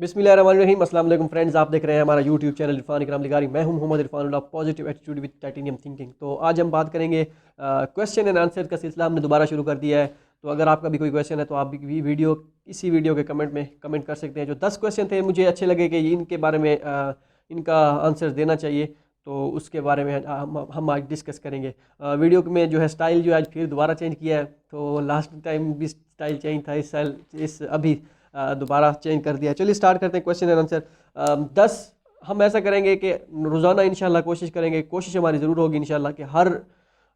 बिस्मिल्लाहिर्रहमानिर्रहीम। अस्सलाम वालेकुम फ्रेंड्स, आप देख रहे हैं हमारा यूट्यूब चैनल इरफान इकराम लिगारी। मैं हूं Mohammad Irfan, positive attitude with titanium thinking. तो आज हम बात करेंगे क्वेश्चन एंड आंसर का सिलसिला हमने दोबारा शुरू कर दिया है। तो अगर आपका भी कोई क्वेश्चन है तो आप भी वीडियो इसी वीडियो के कमेंट में कमेंट कर सकते हैं। जो 10 क्वेश्चन थे मुझे अच्छे लगे कि इनके बारे में इनका आंसर देना चाहिए, तो उसके बारे में हम आज डिस्कस करेंगे। वीडियो में जो है स्टाइल जो है आज फिर दोबारा चेंज किया है। तो लास्ट टाइम भी स्टाइल चेंज था, इस साल इस अभी दोबारा चेंज कर दिया। चलिए स्टार्ट करते हैं क्वेश्चन एंड आंसर। 10 हम ऐसा करेंगे कि रोज़ाना इंशाल्लाह कोशिश करेंगे, कोशिश हमारी ज़रूर होगी इंशाल्लाह कि हर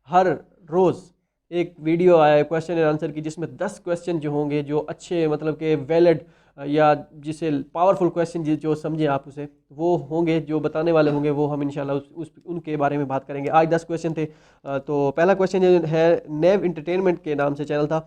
हर रोज़ एक वीडियो आए क्वेश्चन एंड आंसर की, जिसमें 10 क्वेश्चन जो होंगे जो अच्छे मतलब कि वैलिड या जिसे पावरफुल क्वेश्चन जो समझे आप उसे, वो होंगे जो बताने वाले होंगे, वो हम इंशाल्लाह उनके बारे में बात करेंगे। आज 10 क्वेश्चन थे। तो पहला क्वेश्चन है, नेव इंटरटेनमेंट के नाम से चैनल था,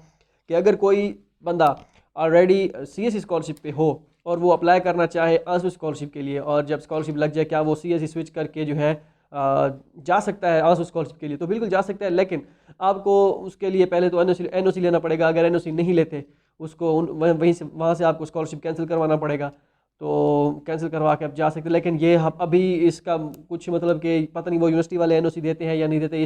कि अगर कोई बंदा ऑलरेडी सीएससी स्कॉलरशिप पे हो और वो अप्लाई करना चाहे आंसू स्कॉलरशिप के लिए, और जब स्कॉलरशिप लग जाए क्या वो सीएससी स्विच करके जो है जा सकता है आंसू स्कॉलरशिप के लिए? तो बिल्कुल जा सकता है, लेकिन आपको उसके लिए पहले तो एनओसी लेना पड़ेगा। अगर एनओसी नहीं लेते उसको वहीं से वहाँ से आपको स्कॉलरशिप कैंसिल करवाना पड़ेगा। तो कैंसिल करवा के आप जा सकते हैं, लेकिन ये अभी इसका कुछ मतलब कि पता नहीं वो यूनिवर्सिटी वाले एनओसी देते हैं या नहीं देते,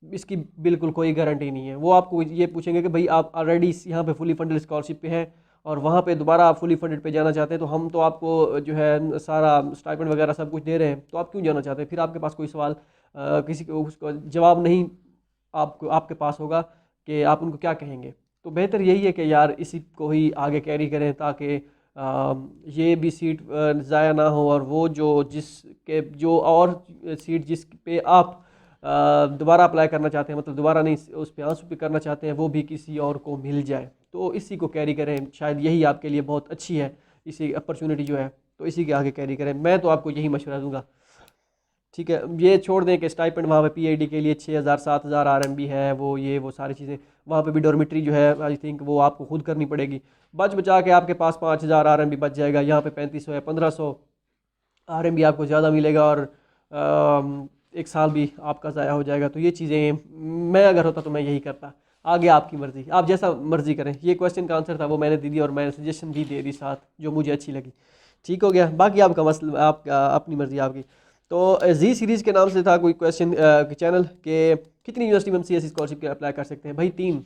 इसकी बिल्कुल कोई गारंटी नहीं है। वो आपको ये पूछेंगे कि भाई आप ऑलरेडी यहाँ पे फुली फंडेड स्कॉलरशिप पे हैं और वहाँ पे दोबारा आप फुली फंडेड पे जाना चाहते हैं, तो हम तो आपको जो है सारा स्टाइपेंड वगैरह सब कुछ दे रहे हैं, तो आप क्यों जाना चाहते हैं? फिर आपके पास कोई सवाल किसी को उसका जवाब नहीं आपको आपके पास होगा कि आप उनको क्या कहेंगे। तो बेहतर यही है कि यार इसी को ही आगे कैरी करें, ताकि ये भी सीट ज़ाया ना हो, और वो जो और सीट जिस पे आप दोबारा अप्लाई करना चाहते हैं, मतलब दोबारा नहीं उस पे आंसू पे करना चाहते हैं, वो भी किसी और को मिल जाए। तो इसी को कैरी करें, शायद यही आपके लिए बहुत अच्छी है, इसी अपॉर्चुनिटी जो है, तो इसी के आगे कैरी करें। मैं तो आपको यही मशवरा दूंगा। ठीक है, ये छोड़ दें कि स्टाइपेंड वहाँ पे पीएचडी के लिए 6,000 7,000 आरएमबी है, वो सारी चीज़ें। वहाँ पे भी डॉर्मेट्री जो है आई थिंक वो आपको खुद करनी पड़ेगी। बच बचा के आपके पास 5,000 आरएमबी बच जाएगा। यहाँ पे 3500 है, 1500 आरएमबी आपको ज़्यादा मिलेगा, और एक साल भी आपका ज़ाया हो जाएगा। तो ये चीज़ें मैं अगर होता तो मैं यही करता। आगे आपकी मर्ज़ी, आप जैसा मर्ज़ी करें। ये क्वेश्चन का आंसर था, वो मैंने दे दिया, और मैंने सजेशन भी दे दी साथ जो मुझे अच्छी लगी। ठीक हो गया, बाकी आपका मसला, आप अपनी मर्ज़ी आपकी। तो जी सीरीज़ के नाम से था कोई क्वेश्चन चैनल के, कितनी यूनिवर्सिटी में हम सीएससी स्कॉलरशिप के अप्लाई कर सकते हैं? भाई 3,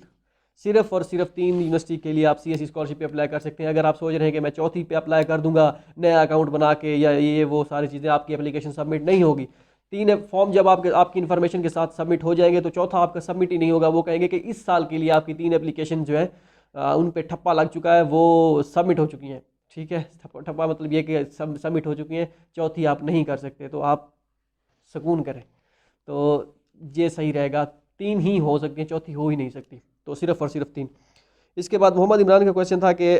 सिर्फ और सिर्फ 3 यूनिवर्सिटी के लिए आप सीएससी स्कॉलरशिप पे अप्लाई कर सकते हैं। अगर आप सोच रहे हैं कि मैं चौथी पे अप्लाई कर दूंगा नया अकाउंट बना के, या ये वो सारी चीज़ें, आपकी एप्लीकेशन सबमिट नहीं होगी। 3 फॉर्म जब आपकी इन्फॉर्मेशन के साथ सबमिट हो जाएंगे, तो चौथा आपका सबमिट ही नहीं होगा। वो कहेंगे कि इस साल के लिए आपकी 3 एप्लीकेशन जो है उन पे ठप्पा लग चुका है, वो सबमिट हो चुकी हैं। ठीक है, ठप्पा मतलब ये कि सबमिट हो चुकी हैं, चौथी आप नहीं कर सकते। तो आप सुकून करें, तो ये सही रहेगा। 3 ही हो सकती हैं, चौथी हो ही नहीं सकती। तो सिर्फ और सिर्फ 3। इसके बाद मोहम्मद इमरान का क्वेश्चन था कि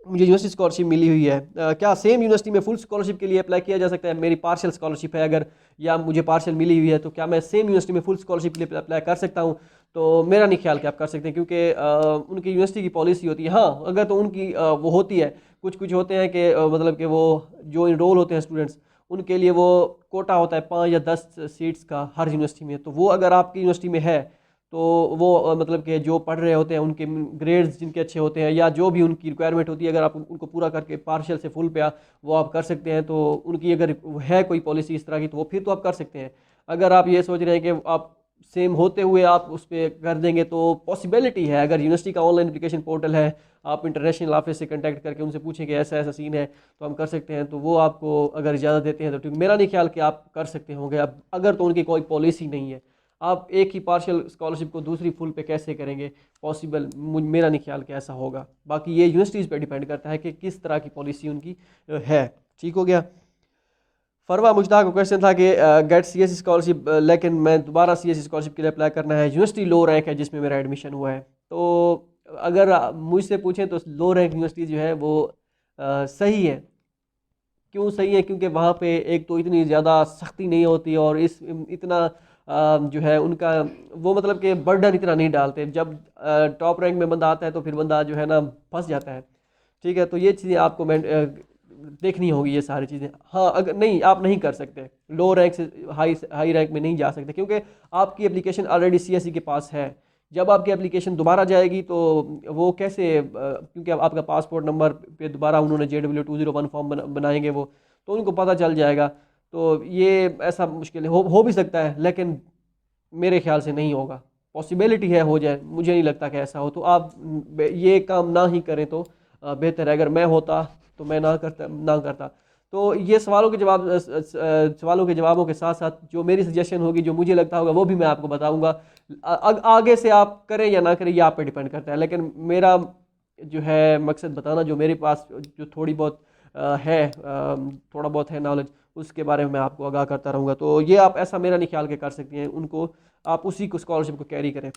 मुझे यूनिवर्सिटी स्कॉलरशिप मिली हुई है, क्या सेम यूनिवर्सिटी में फुल स्कॉलरशिप के लिए अप्लाई किया जा सकता है? मेरी पार्शियल स्कॉलरशिप है अगर, या मुझे पार्शियल मिली हुई है, तो क्या मैं सेम यूनिवर्सिटी में फुल स्कॉलरशिप के लिए अप्लाई कर सकता हूँ? तो मेरा नहीं ख्याल कि आप कर सकते हैं, क्योंकि उनकी यूनिवर्सिटी की पॉलिसी होती है। हाँ, अगर तो उनकी वो होती है, कुछ कुछ होते हैं कि मतलब कि वो जो इनरोल होते हैं स्टूडेंट्स, उनके लिए वो कोटा होता है 5 या 10 सीट्स का हर यूनिवर्सिटी में। तो वो अगर आपकी यूनिवर्सिटी में है, तो वो मतलब कि जो पढ़ रहे होते हैं उनके ग्रेड्स जिनके अच्छे होते हैं, या जो भी उनकी रिक्वायरमेंट होती है, अगर आप उनको पूरा करके पार्शियल से फुल पे वो आप कर सकते हैं। तो उनकी अगर है कोई पॉलिसी इस तरह की, तो वो फिर तो आप कर सकते हैं। अगर आप ये सोच रहे हैं कि आप सेम होते हुए आप उस पर कर देंगे, तो पॉसिबिलिटी है, अगर यूनिवर्सिटी का ऑनलाइन एप्लीकेशन पोर्टल है, आप इंटरनेशनल ऑफिस से कांटेक्ट करके उनसे पूछें कि ऐसा ऐसा सीन है, तो हम कर सकते हैं। तो वो आपको अगर इजाज़त देते हैं तो ठीक। मेरा नहीं ख्याल कि आप कर सकते होंगे। अब अगर तो उनकी कोई पॉलिसी नहीं है, आप एक ही पार्शियल स्कॉलरशिप को दूसरी फुल पे कैसे करेंगे? पॉसिबल मेरा नहीं ख्याल कि ऐसा होगा। बाकी ये यूनिवर्सिटीज़ पे डिपेंड करता है कि किस तरह की पॉलिसी उनकी है। ठीक हो गया। फरवा मुश्ताक का क्वेश्चन था कि गेट सीएससी स्कॉलरशिप, लेकिन मैं दोबारा सीएससी स्कॉलरशिप के लिए अप्लाई करना है, यूनिवर्सिटी लो रैंक है जिसमें मेरा एडमिशन हुआ है। तो अगर मुझसे पूछें तो लो रैंक यूनिवर्सिटी जो है वो सही है। क्यों सही है? क्योंकि वहाँ पे एक तो इतनी ज़्यादा सख्ती नहीं होती, और इस इतना जो है उनका वो मतलब कि बर्डन इतना नहीं डालते। जब टॉप रैंक में बंदा आता है, तो फिर बंदा जो है ना फंस जाता है। ठीक है, तो ये चीज़ें आपको देखनी होगी, ये सारी चीज़ें। हाँ, अगर नहीं, आप नहीं कर सकते लो रैंक से हाई हाई रैंक में नहीं जा सकते, क्योंकि आपकी एप्लीकेशन ऑलरेडी सीएससी के पास है। जब आपकी एप्लीकेशन दोबारा जाएगी तो वो कैसे क्योंकि अब आपका पासपोर्ट नंबर पे दोबारा उन्होंने JW201 फॉर्म बनाएंगे वो, तो उनको पता चल जाएगा। तो ये ऐसा मुश्किल हो भी सकता है, लेकिन मेरे ख्याल से नहीं होगा। पॉसिबिलिटी है हो जाए, मुझे नहीं लगता कि ऐसा हो। तो आप ये काम ना ही करें तो बेहतर है। अगर मैं होता तो मैं ना करता। तो ये सवालों के जवाबों के साथ साथ जो मेरी सजेशन होगी, जो मुझे लगता होगा, वो भी मैं आपको बताऊंगा। आगे से आप करें या ना करें ये आप पे डिपेंड करता है, लेकिन मेरा जो है मकसद बताना, जो मेरे पास जो थोड़ी बहुत थोड़ा बहुत है नॉलेज, उसके बारे में मैं आपको आगाह करता रहूँगा। तो ये आप ऐसा मेरा नहीं ख्याल के कर सकती हैं, उनको आप उसी को स्कॉलरशिप को कैरी करें।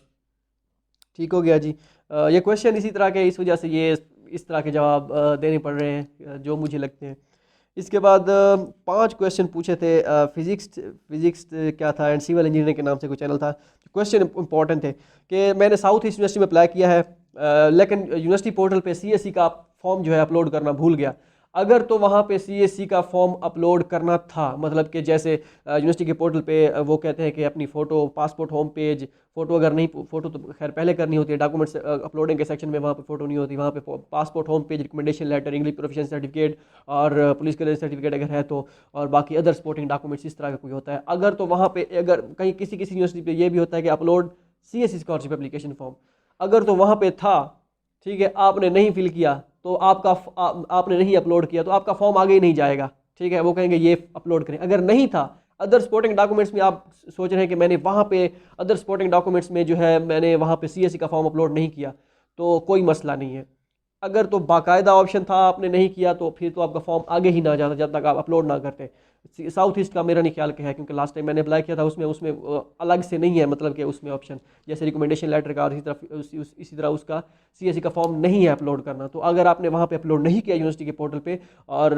ठीक हो गया जी। ये क्वेश्चन इसी तरह के, इस वजह से ये इस तरह के जवाब देने पड़ रहे हैं जो मुझे लगते हैं। इसके बाद 5 क्वेश्चन पूछे थे। फिजिक्स क्या था एंड सिविल इंजीनियरिंग के नाम से कोई चैनल था। क्वेश्चन इंपॉर्टेंट थे कि मैंने साउथ ईस्ट यूनिवर्सिटी में अप्लाई किया है, लेकिन यूनिवर्सिटी पोर्टल पे CSE का फॉर्म जो है अपलोड करना भूल गया। अगर तो वहाँ पे CSE का फॉर्म अपलोड करना था, मतलब कि जैसे यूनिवर्सिटी के पोर्टल पे वो कहते हैं कि अपनी photo, passport home page photo, अगर नहीं, फ़ोटो तो खैर पहले करनी होती है, डॉक्यूमेंट्स अपलोडिंग के सेक्शन में वहाँ पे फ़ोटो नहीं होती, वहाँ पे passport home page, recommendation letter, English proficiency certificate और पुलिस क्लियरेंस सर्टिफिकेट अगर है तो, और बाकी अदर सपोर्टिंग डॉक्यूमेंट्स इस तरह का कोई होता है। अगर तो वहाँ पे, अगर कहीं किसी यूनिवर्सिटी पे ये भी होता है कि upload CSE scholarship application form, अगर तो वहाँ पे था, ठीक है, आपने नहीं फिल किया तो आपने नहीं अपलोड किया तो आपका फॉर्म आगे ही नहीं जाएगा। ठीक है, वो कहेंगे ये अपलोड करें। अगर नहीं था, अदर सपोर्टिंग डॉक्यूमेंट्स में आप सोच रहे हैं कि मैंने वहाँ पे अदर सपोर्टिंग डॉक्यूमेंट्स में जो है मैंने वहाँ पे CSE का फॉर्म अपलोड नहीं किया, तो कोई मसला नहीं है। अगर तो बाकायदा ऑप्शन था, आपने नहीं किया, तो फिर तो आपका फॉर्म आगे ही ना जाता जब तक आप अपलोड ना करते। साउथ ईस्ट का मेरा नहीं ख्याल क्या है, क्योंकि लास्ट टाइम मैंने अप्लाई किया था, उसमें उसमें अलग से नहीं है, मतलब कि उसमें ऑप्शन जैसे रिकमेंडेशन लेटर का, और इसी तरह उसका CSE का फॉर्म नहीं है अपलोड करना। तो अगर आपने वहाँ पे अपलोड नहीं किया यूनिवर्सिटी के पोर्टल पे, और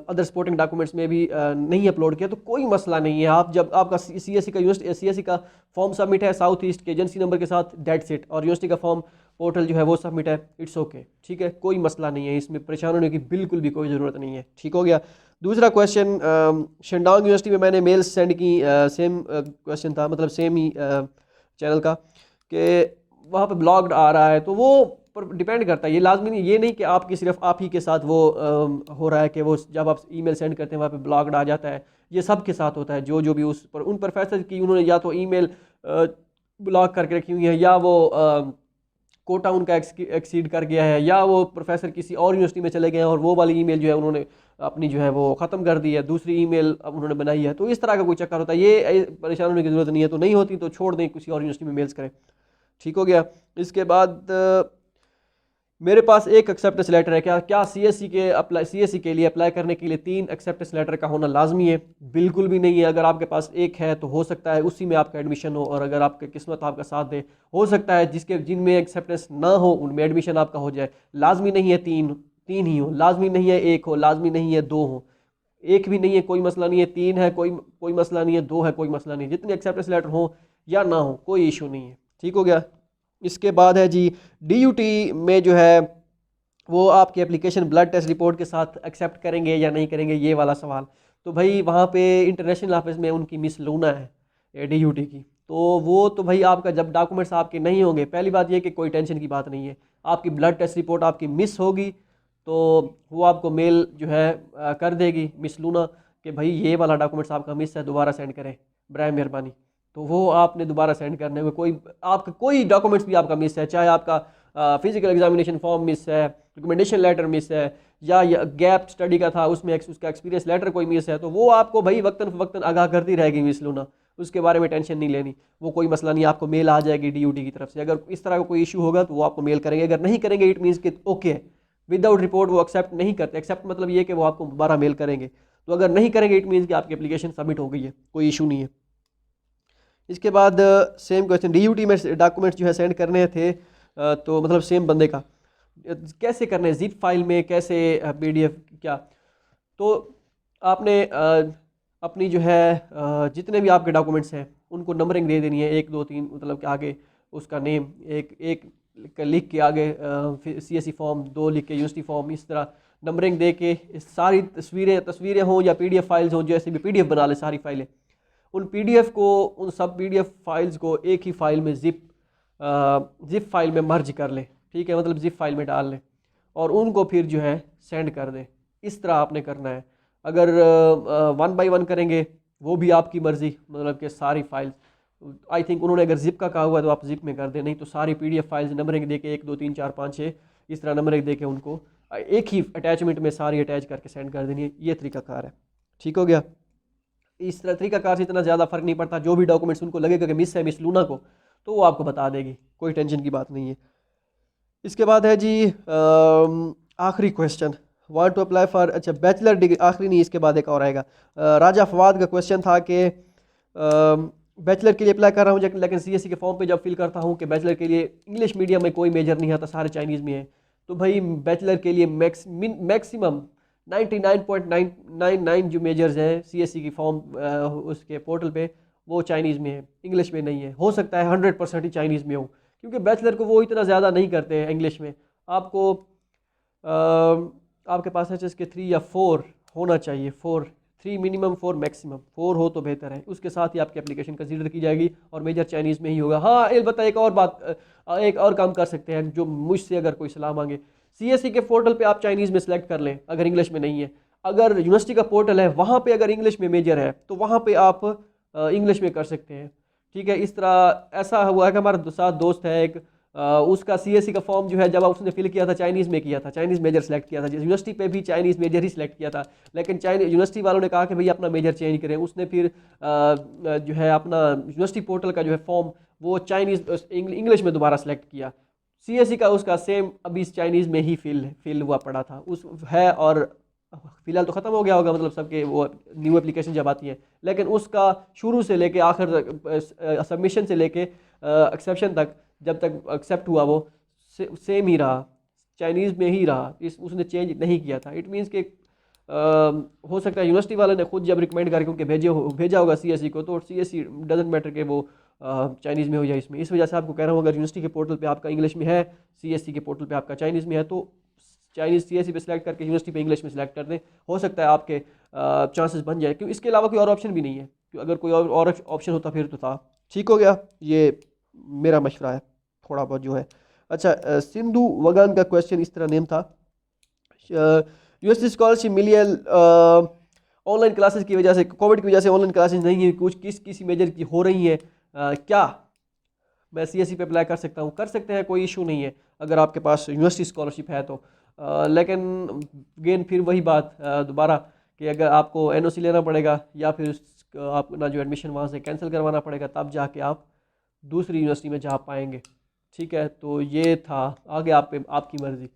अदर सपोर्टिंग डॉक्यूमेंट्स में भी नहीं अपलोड किया, तो कोई मसला नहीं है। आप जब आपका CSE का फॉर्म सबमिट है साउथ ईस्ट के एजेंसी नंबर के साथ, डेट्स इट, और यूनिवर्सिटी का फॉर्म पोर्टल जो है वो सबमिट है, इट्स ओके। ठीक है, कोई मसला नहीं है, इसमें परेशान होने की बिल्कुल भी कोई ज़रूरत नहीं है। ठीक हो गया। दूसरा क्वेश्चन, शिंडांग यूनिवर्सिटी में मैंने मेल्स सेंड की, सेम क्वेश्चन था, मतलब सेम ही चैनल का, कि वहाँ पे ब्लॉग्ड आ रहा है, तो वो पर डिपेंड करता है। ये लाजमी नहीं, ये नहीं कि आपकी सिर्फ आप ही के साथ वो हो रहा है कि वो जब आप ईमेल सेंड करते हैं वहाँ पे ब्लॉग्ड आ जाता है। ये सब के साथ होता है, जो भी उस पर उन प्रोफेसर की उन्होंने या तो ईमेल ब्लॉक करके रखी हुई है, या वो कोटा उनका एक्सीड कर गया है, या वो प्रोफेसर किसी और यूनिवर्सिटी में चले गए हैं और वो वाली ईमेल जो है उन्होंने अपनी जो है वो ख़त्म कर दी है, दूसरी ईमेल अब उन्होंने बनाई है। तो इस तरह का कोई चक्कर होता है, ये परेशान होने की ज़रूरत नहीं है। तो नहीं होती तो छोड़ दें, किसी और यूनिवर्सिटी में मेल्स करें। ठीक हो गया। इसके बाद मेरे पास एक एक्सेप्टेंस लेटर है। क्या CSE के लिए अप्लाई करने के लिए 3 एक्सेप्टेंस लेटर का होना लाजमी है? बिल्कुल भी नहीं है। अगर आपके पास एक है तो हो सकता है उसी में आपका एडमिशन हो, और अगर आपकी किस्मत आपका साथ दे, हो सकता है जिनमें एक्सेप्टेंस ना हो उनमें एडमिशन आपका हो जाए। लाजमी नहीं है तीन ही हो, लाजमी नहीं है एक हो, लाजमी नहीं है 2 हो। एक भी नहीं है कोई मसला नहीं है, 3 है कोई मसला नहीं है, 2 है कोई मसला नहीं है। जितने एक्सेप्टेंस लेटर हो या ना हो, कोई इशू नहीं है। ठीक हो गया। इसके बाद है जी, DUT में जो है वो आपकी एप्लीकेशन ब्लड टेस्ट रिपोर्ट के साथ एक्सेप्ट करेंगे या नहीं करेंगे, ये वाला सवाल। तो भाई वहाँ पे इंटरनेशनल ऑफिस में उनकी मिस लूना है DUT की, तो वो तो भाई आपका जब डॉक्यूमेंट्स आपके नहीं होंगे, पहली बात ये कि कोई टेंशन की बात नहीं है। आपकी ब्लड टेस्ट रिपोर्ट आपकी मिस होगी तो वो आपको मेल जो है कर देगी मिस लूना कि भाई ये वाला डॉक्यूमेंट्स आपका मिस है, दोबारा सेंड करें बराए मेहरबानी। तो वो आपने दोबारा सेंड करने में आपका कोई डॉक्यूमेंट्स भी आपका मिस है, चाहे आपका फिजिकल एग्जामिनेशन फॉर्म मिस है, रिकमेंडेशन लेटर मिस है, या गैप स्टडी का था उसमें उसका एक्सपीरियंस लेटर कोई मिस है, तो वो आपको भाई वक्तन फ़वक्तन आगाह करती रहेगी मिस लूना। उसके बारे में टेंशन नहीं लेनी, वो कोई मसला नहीं, आपको मेल आ जाएगी DUT की तरफ से। अगर इस तरह का कोई इशू होगा तो वो आपको मेल करेंगे, अगर नहीं करेंगे इट मीन्स कि ओके, विदाउट रिपोर्ट वो एक्सेप्ट नहीं करते। एक्सेप्ट मतलब ये कि वो आपको दोबारा मेल करेंगे, तो अगर नहीं करेंगे इट मीन्स कि आपकी एप्लीकेशन सबमिट हो गई है, कोई इशू नहीं है। इसके बाद सेम क्वेश्चन, DUT में डॉक्यूमेंट्स जो है सेंड करने थे, तो मतलब सेम बंदे का कैसे करना है, जिप फाइल में कैसे, PDF क्या? तो आपने अपनी जो है जितने भी आपके डॉक्यूमेंट्स हैं उनको नंबरिंग दे देनी है, 1 2 3, मतलब कि आगे उसका नेम एक एक लिख के, आगे CSE फॉर्म 2 लिख के, यूनिवर्सिटी फॉर्म, इस तरह नंबरिंग दे के सारी तस्वीरें हों या PDF फाइल्स हों, जैसे भी PDF बना ले सारी फाइलें, उन PDF को, उन सब PDF फाइल्स को एक ही फाइल में जिप फाइल में मर्ज कर लें, ठीक है, मतलब जिप फाइल में डाल लें और उनको फिर जो है सेंड कर दें। इस तरह आपने करना है। अगर 1 बाय 1 करेंगे वो भी आपकी मर्ज़ी, मतलब कि सारी फाइल्स, आई थिंक उन्होंने अगर जिप का कहा हुआ है तो आप जिप में कर दें, नहीं तो सारी PDF फाइल्स नंबरिंग दे के 1 2 3 4 5 6 इस तरह नंबरिंग दे के उनको एक ही अटैचमेंट में सारी अटैच करके सेंड कर देनी है। ये तरीकाकार है, ठीक हो गया। इस तरह तरीकाकार से इतना ज़्यादा फ़र्क नहीं पड़ता, जो भी डॉक्यूमेंट्स उनको लगेगा कि मिस है मिस लूना को, तो वो आपको बता देगी, कोई टेंशन की बात नहीं है। इसके बाद है जी आखिरी question, want to apply for, अच्छा बैचलर डिग्री, आखिरी नहीं इसके बाद एक और आएगा। राजा फवाद का क्वेश्चन था कि बैचलर के लिए अप्लाई कर रहा हूँ लेकिन CSE के फॉर्म पे जब फिल करता हूँ कि बैचलर के लिए इंग्लिश मीडियम में कोई मेजर नहीं आता, सारे चाइनीज़ में है, तो भाई बैचलर के लिए मैक्सिमम 99.999 जो मेजर्स हैं CSE की फॉर्म उसके पोर्टल पे वो चाइनीज़ में है, इंग्लिश में नहीं है। हो सकता है 100% ही चाइनीज़ में हो, क्योंकि बैचलर को वो इतना ज़्यादा नहीं करते हैं इंग्लिश में। आपको आपके पास HSK 3 या 4 होना चाहिए, 3 मिनिमम 4 मैक्सिमम, 4 हो तो बेहतर है। उसके साथ ही आपकी एप्लीकेशन कंसीडर की जाएगी और मेजर चाइनीज़ में ही होगा। हाँ अलबत्ता एक और बात, एक और काम कर सकते हैं जो मुझसे अगर कोई सलाह मांगे, CSE के पोर्टल पे आप चाइनीज़ में सेलेक्ट कर लें अगर इंग्लिश में नहीं है। अगर यूनिवर्सिटी का पोर्टल है वहाँ पे अगर इंग्लिश में मेजर है तो वहाँ पे आप इंग्लिश में कर सकते हैं, ठीक है। इस तरह ऐसा हुआ है कि हमारे साथ दोस्त है एक, उसका CSE का फॉर्म जो है जब उसने फिल किया था चाइनीज़ में किया था, चाइनीज़ मेजर सेलेक्ट किया था, यूनिवर्सिटी पे भी चाइनीज़ मेजर ही सिलेक्ट किया था, लेकिन चाइनीज यूनिवर्सिटी वालों ने कहा कि भाई अपना मेजर चेंज करें। उसने फिर जो है अपना यूनिवर्सिटी पोर्टल का जो है फॉर्म वो चाइनीज़ इंग्लिश में दोबारा सेलेक्ट किया। CSE का उसका सेम अभी चाइनीज़ में ही फिल हुआ पड़ा था उस है, और फिलहाल तो ख़त्म हो गया होगा, मतलब सबके वो न्यू एप्लीकेशन जब आती है, लेकिन उसका शुरू से लेके आखिर तक, सबमिशन से लेके एक्सेप्शन तक, जब तक एक्सेप्ट हुआ वो सेम ही रहा, चाइनीज़ में ही रहा, उसने चेंज नहीं किया था। इट मीन्स कि हो सकता है यूनिवर्सिटी वाले ने खुद जब रिकमेंड करके उनके भेजा होगा CSE को, तो CSE डजेंट मैटर कि वो चाइनीज़ में हो या इसमें। इस वजह से आपको कह रहा हूँ अगर यूनिवर्सिटी के पोर्टल पे आपका इंग्लिश में है, CSE के पोर्टल पे आपका चाइनीज़ में है, तो चाइनीज़ CSE पे सिलेक्ट करके यूनिवर्सिटी पे इंग्लिश में सिलेक्ट कर दें, हो सकता है आपके चांसेस बन जाए, क्योंकि इसके अलावा कोई और ऑप्शन भी नहीं है। अगर कोई और ऑप्शन होता फिर तो था, ठीक हो गया। ये मेरा मशवरा है थोड़ा बहुत जो है। अच्छा सिंधु वगान का क्वेश्चन इस तरह नेम था, यूनिवर्सिटी स्कॉलरशिप मिली है ऑनलाइन क्लासेस की वजह से, कोविड की वजह से ऑनलाइन क्लासेस नहीं है, कुछ किसी मेजर की हो रही है, क्या मैं CSE पे अप्लाई कर सकता हूँ? कर सकते हैं, कोई इशू नहीं है अगर आपके पास यूनिवर्सिटी स्कॉलरशिप है तो। लेकिन गेन फिर वही बात दोबारा कि अगर आपको NOC लेना पड़ेगा या फिर अपना जो एडमिशन वहाँ से कैंसिल करवाना पड़ेगा, तब जाके आप दूसरी यूनिवर्सिटी में जा पाएंगे, ठीक है। तो ये था, आगे आपकी मर्ज़ी।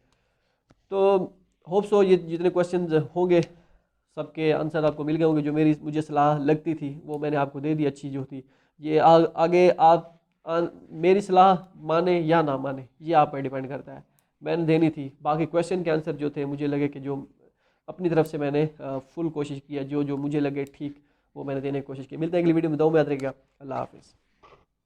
तो होप सो ये जितने क्वेश्चन होंगे सबके आंसर आपको मिल गए होंगे। जो मुझे सलाह लगती थी वो मैंने आपको दे दी अच्छी जो थी। ये आगे आप मेरी सलाह माने या ना माने ये आप पर डिपेंड करता है, मैंने देनी थी। बाकी क्वेश्चन के आंसर जो थे मुझे लगे कि जो अपनी तरफ से मैंने फुल कोशिश किया, जो जो मुझे लगे ठीक वो मैंने देने की कोशिश की। मिलते हैं अगली वीडियो में, दो में याद रखिएगा। अल्लाह हाफिज़।